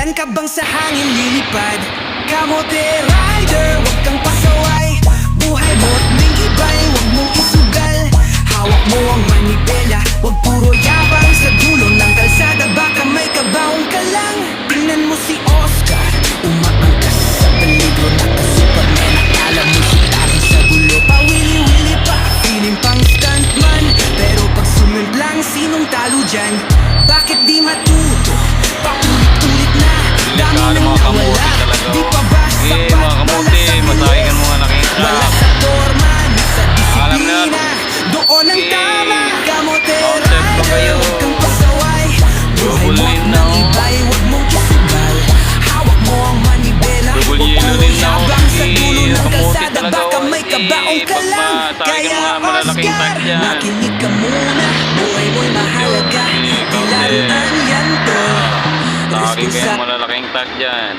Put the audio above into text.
Diyan ka bang sa hangin lilipad? Kamote rider, huwag kang pasaway. Buhay mo't may iba'y huwag mong isugal. Hawak mo ang manibela, huwag puro yabang. Sa dulo ng kalsada baka may kabaong ka lang. Tingnan mo si Oscar, umaangkas sa peligro. Naka-Superman, akala mo siya rin sa gulo. Pawili-wili pa, feeling pang stuntman. Pero pag sumimplang, sinong talo dyan? Bakit di matuto? Paulit-ulit na, dami nang nawala. Di pa ba sapat? Wala sa masahingan mo nga nakita. wala sa forma, di sa disiplina. Doon ang tama. Kamote rider, huwag kang pasaway. Buhay mo ng iba'y huwag mong isugal. Hawak mo ang manibela, huwag puro yabang. Sa dulo ng kalsada baka may kabaong ka lang. Kaya Oscar, makinig ka muna. Buhay mo'y mahalaga, di laruan yan to. Tawagin ko yung malalaking tag dyan.